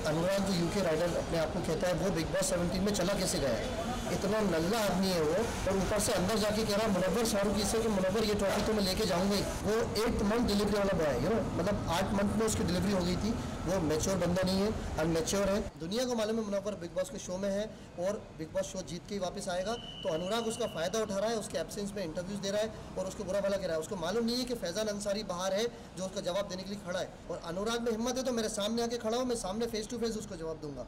अनुराग जो UK rider अपने आप को कहता है, वो बिग बॉस 17 में चला कैसे गया है। इतना नल्ला आदमी है वो, और ऊपर से अंदर जाके कह रहा है मुनव्वर फारूकी से कि मुनव्वर ये ट्रॉफी तो मैं लेके जाऊंगा ही। वो 8 मंथ डिलीवरी वाला बॉय है, मतलब 8 मंथ में उसकी डिलीवरी हो गई थी। वो मैच्योर बंदा नहीं है, अनमेच्योर है। दुनिया को मालूम है मुनव्वर बिग बॉस के शो में है और बिग बॉस शो जीत के ही वापस आएगा। तो अनुराग उसका फ़ायदा उठा रहा है, उसके एब्सेंस में इंटरव्यूज़ दे रहा है और उसको बुरा भला कह रहा है। उसको मालूम नहीं है कि फैज़ान अंसारी बाहर है जो उसका जवाब देने के लिए खड़ा है, और अनुराग में हिम्मत है तो मेरे सामने आके खड़ा हो, मैं सामने फेस टू फेस उसको जवाब दूंगा।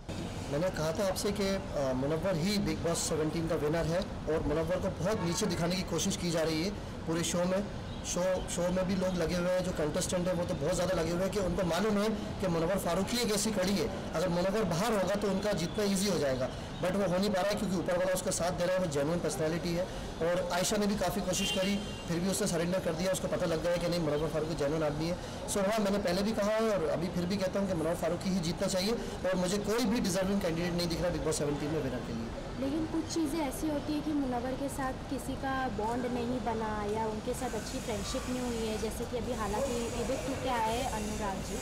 मैंने कहा था आपसे कि मुनव्वर ही बिग बॉस 17 का विनर है, और मुनव्वर को बहुत नीचे दिखाने की कोशिश की जा रही है पूरे शो में। शो में भी लोग लगे हुए हैं, जो कंटेस्टेंट है वो तो बहुत ज़्यादा लगे हुए हैं कि उनको मालूम है कि मुनव्वर फारूकी एक ऐसी खड़ी है, अगर मुनव्वर बाहर होगा तो उनका जीतना ईजी हो जाएगा। बट वो हो नहीं पा रहा है क्योंकि ऊपर वाला उसका साथ दे रहा है, वो जेन्युइन पर्सनैलिटी है। और आयशा ने भी काफ़ी कोशिश करी, फिर भी उसने सरेंडर कर दिया। उसको पता लग गया है कि नहीं, मुनव्वर फारूकी जेन्युइन आदमी है। सो हाँ, मैंने पहले भी कहा है और अभी फिर भी कहता हूँ कि मुनव्वर फारूकी ही जीतना चाहिए, और मुझे कोई भी डिजर्विंग कैंडिडेट नहीं दिख रहा बिग बॉस 17 में विनर के लिए। लेकिन कुछ चीज़ें ऐसी होती है कि मुनव्वर के साथ किसी का बॉन्ड नहीं बना या उनके साथ अच्छी फ्रेंडशिप नहीं हुई है, जैसे कि अभी हालांकि इविक्ट होकर आए अनुराग जी,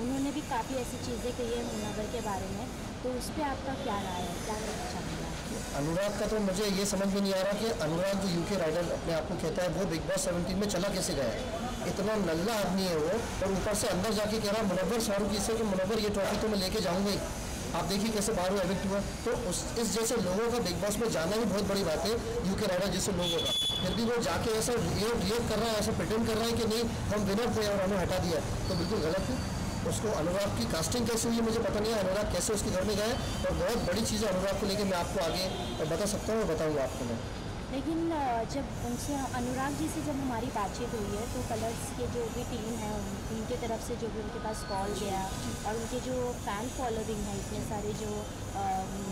उन्होंने भी काफ़ी ऐसी चीज़ें कही है मुनव्वर के बारे में, तो उस पर आपका क्या राय है, क्या कहना चाहेंगे आप? अनुराग का तो मुझे ये समझ में नहीं आ रहा कि अनुराग जो यूके राइडर अपने आप को कहता है, वो बिग बॉस 17 में चला कैसे गया है। इतना नल्ला आदमी है वो, और ऊपर से अंदर जाके कह रहा है मुनव्वर फारूकी से कि मुनव्वर ये ट्रॉफी तो मैं लेके जाऊंगा ही। आप देखिए कैसे बाहर हुआ, एविक्ट हुआ। तो इस जैसे लोगों का बिग बॉस में जाना ही बहुत बड़ी बात है, यूके राइडर जैसे लोगों का। फिर भी वो जाके ऐसा रिएक्ट कर रहा है, ऐसा प्रिटेंड कर रहा है कि नहीं हम विनर थे और हमें हटा दिया, तो बिल्कुल गलत है। उसको अनुराग की कास्टिंग कैसे हुई मुझे पता नहीं है, अनुराग कैसे उसके घर में गए, और बहुत बड़ी चीज़ है अनुराग को लेकर मैं आपको आगे बता सकता हूँ और बताऊँगा आपको मैं। लेकिन जब उनसे अनुराग जी से जब हमारी बातचीत हुई है तो कलर्स के जो भी टीम है उनके तरफ से जो भी उनके पास कॉल गया, और उनके जो फ़ैन फॉलोइंग है, इतने सारे जो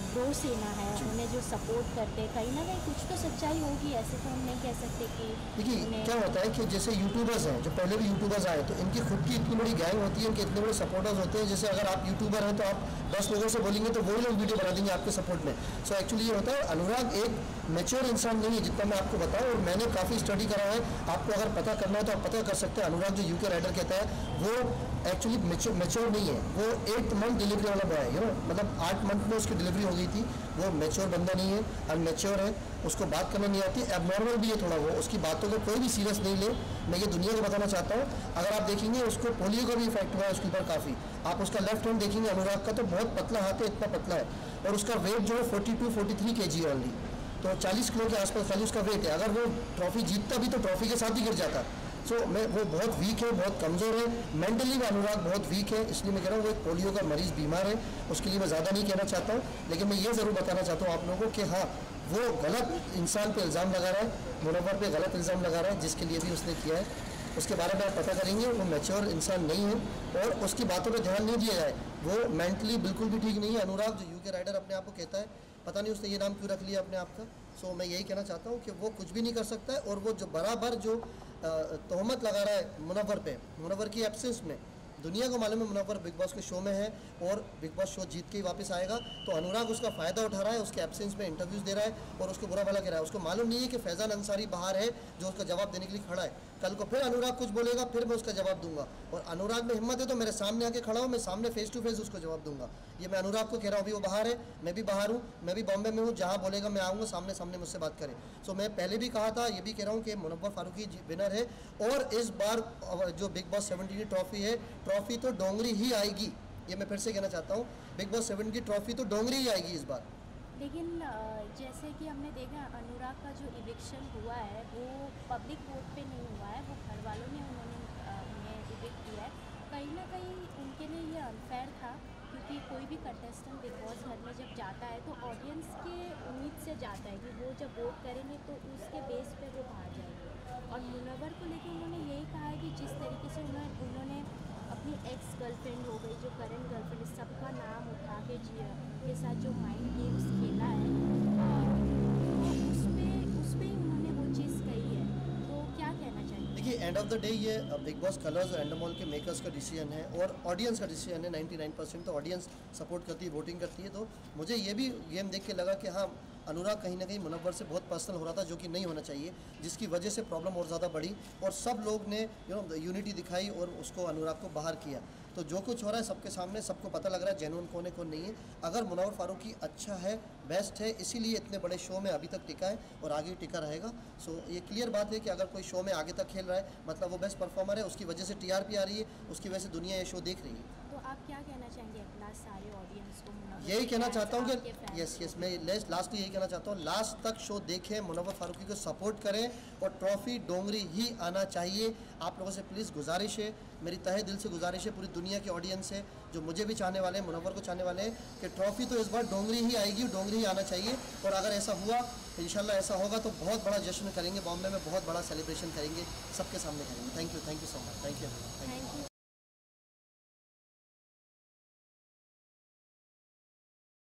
ब्रो सेना है उन्हें जो सपोर्ट करते हैं, कहीं ना कहीं कुछ तो सच्चाई होगी, ऐसे तो हम नहीं कह सकते कि। देखिए क्या होता है कि जैसे यूट्यूबर्स हैं, जो पहले भी यूट्यूबर्स आए, तो इनकी खुद की इतनी बड़ी गैंग होती है, इनके इतने बड़े सपोर्टर्स होते हैं। जैसे अगर आप यूट्यूबर हैं तो आप 10 लोगों से बोलेंगे तो वही लोग वीडियो बना देंगे आपके सपोर्ट में। सो एक्चुअली ये होता है, अनुराग एक मैच्योर इंसान नहीं है जितना मैं आपको बताऊं, और मैंने काफ़ी स्टडी करा है। आपको अगर पता करना है तो आप पता कर सकते हैं। अनुराग जो यूके राइडर कहता है वो एक्चुअली मैच्योर नहीं है, वो 8 मंथ डिलीवरी वाला बॉय है, मतलब 8 मंथ में उसकी डिलीवरी हो गई थी। वो मैच्योर बंदा नहीं है, अनमेच्योर है, उसको बात करना नहीं आती, एबनॉर्मल भी है थोड़ा। वो उसकी बातों को कोई भी सीरियस नहीं ले, मैं ये दुनिया को बताना चाहता हूँ। अगर आप देखेंगे उसको पोलियो का भी इफेक्ट हुआ है उसके ऊपर काफ़ी। आप उसका लेफ्ट हैंड देखेंगे अनुराग का, तो बहुत पतला हाथ है, इतना पतला है, और उसका वेट जो है 42-43 kg है ओनली, तो 40 किलो के आसपास खाली उसका वेट है। अगर वो ट्रॉफी जीतता भी तो ट्रॉफी के साथ ही गिर जाता। सो वो बहुत वीक है, बहुत कमज़ोर है, मेंटली भी अनुराग बहुत वीक है। इसलिए मैं कह रहा हूँ वो एक पोलियो का मरीज़ बीमार है। उसके लिए मैं ज़्यादा नहीं कहना चाहता हूँ, लेकिन मैं ये ज़रूर बताना चाहता हूँ आप लोगों को कि हाँ, वो गलत इंसान पे इल्ज़ाम लगा रहा है, मुनव्वर पे गलत इल्ज़ाम लगा रहा है, जिसके लिए भी उसने किया है उसके बारे में आप पता करेंगे। वो मैच्योर इंसान नहीं है और उसकी बातों पर ध्यान नहीं दिया जाए। वो मेंटली बिल्कुल भी ठीक नहीं है। अनुराग जो यूके राइडर अपने आप को कहता है, पता नहीं उसने ये नाम क्यों रख लिया अपने आप का। सो मैं यही कहना चाहता हूँ कि वो कुछ भी नहीं कर सकता है, और वो जो बराबर जो तोहमत लगा रहा है मुनव्वर पे, मुनव्वर की एब्सेंस में। दुनिया को मालूम है मुनव्वर बिग बॉस के शो में है और बिग बॉस शो जीत के ही वापस आएगा। तो अनुराग उसका फ़ायदा उठा रहा है, उसके एब्सेंस में इंटरव्यूज़ दे रहा है और उसको बुरा भला कह रहा है। उसको मालूम नहीं है कि फैज़ान अंसारी बाहर है जो उसका जवाब देने के लिए खड़ा है। कल को फिर अनुराग कुछ बोलेगा, फिर मैं उसका जवाब दूंगा, और अनुराग में हिम्मत है तो मेरे सामने आके खड़ा हो, मैं सामने फेस टू फेस उसको जवाब दूंगा। ये मैं अनुराग को कह रहा हूँ। अभी वो बाहर है, मैं भी बाहर हूँ, मैं भी बॉम्बे में हूँ, जहाँ बोलेगा मैं आऊँगा, सामने सामने मुझसे बात करें। सो मैं पहले भी कहा था, ये भी कह रहा हूँ कि मुनव्वर फारूकी विनर है, और इस बार जो बिग बॉस 17 की ट्रॉफी है, ट्रॉफी तो डोंगरी ही आएगी। ये मैं फिर से कहना चाहता हूँ, बिग बॉस 7 की ट्रॉफी तो डोंगरी ही आएगी इस बार। लेकिन जैसे कि हमने देखा अनुराग का जो इविक्शन हुआ है वो पब्लिक वोट पे नहीं हुआ है, वो घर वालों ने उन्हें इविक्ट किया है। कहीं ना कहीं उनके लिए ये अनफेयर था, क्योंकि कोई भी कंटेस्टेंट बिग बॉस घर में जब जाता है तो ऑडियंस के उम्मीद से जाता है कि वो जब वोट करेंगे तो उसके बेस पे वो बाहर जाएंगे। और मुनव्वर को लेकर उन्होंने यही कहा है कि जिस तरीके से उन्होंने अपनी एक्स गर्लफ्रेंड हो गई, जो करंट गर्लफ्रेंड, सबका नाम उठा के के साथ जो माइंड गेम्स खेला है, उस पे ही उन्होंने वो चीज़ कही है। तो क्या कहना चाहिए? देखिए, एंड ऑफ द डे ये बिग बॉस कलर्स और एंडमॉल के मेकर्स का डिसीजन है और ऑडियंस का डिसीजन है। 99% तो ऑडियंस सपोर्ट करती है, वोटिंग करती है। तो मुझे ये भी गेम देख के लगा कि हाँ, अनुराग कहीं ना कहीं मुनव्वर से बहुत पर्सनल हो रहा था, जो कि नहीं होना चाहिए, जिसकी वजह से प्रॉब्लम और ज़्यादा बढ़ी और सब लोग ने यूनिटी दिखाई और उसको अनुराग को बाहर किया। तो जो कुछ हो रहा है सबके सामने, सबको पता लग रहा है जेन्युइन कौन है कौन नहीं है। अगर मुनव्वर फारूकी अच्छा है, बेस्ट है, इसीलिए इतने बड़े शो में अभी तक टिका है और आगे टिका रहेगा। सो ये क्लियर बात है कि अगर कोई शो में आगे तक खेल रहा है मतलब वो बेस्ट परफॉर्मर है, उसकी वजह से टीआरपी आ रही है, उसकी वजह से दुनिया ये शो देख रही है। तो आप क्या कहना चाहेंगे अपना सारे ऑडियंस को? यही कहना चाहता हूँ कि यस मैं लास्ट यही कहना चाहता हूँ, लास्ट तक शो देखें, मुनव्वर फारूकी को सपोर्ट करें और ट्रॉफी डोंगरी ही आना चाहिए। आप लोगों से प्लीज़ गुजारिश है, मेरी तहे दिल से गुजारिश है, पूरी दुनिया के ऑडियंस है जो मुझे भी चाहने वाले हैं, मुनव्वर को चाहने वाले हैं कि ट्रॉफी तो इस बार डोंगरी ही आएगी, डोंगरी ही आना चाहिए। और अगर ऐसा हुआ तो इंशाल्लाह ऐसा होगा तो बहुत बड़ा जश्न करेंगे, बॉम्बे में बहुत बड़ा सेलिब्रेशन करेंगे, सबके सामने करेंगे। Thank you so much, thank you.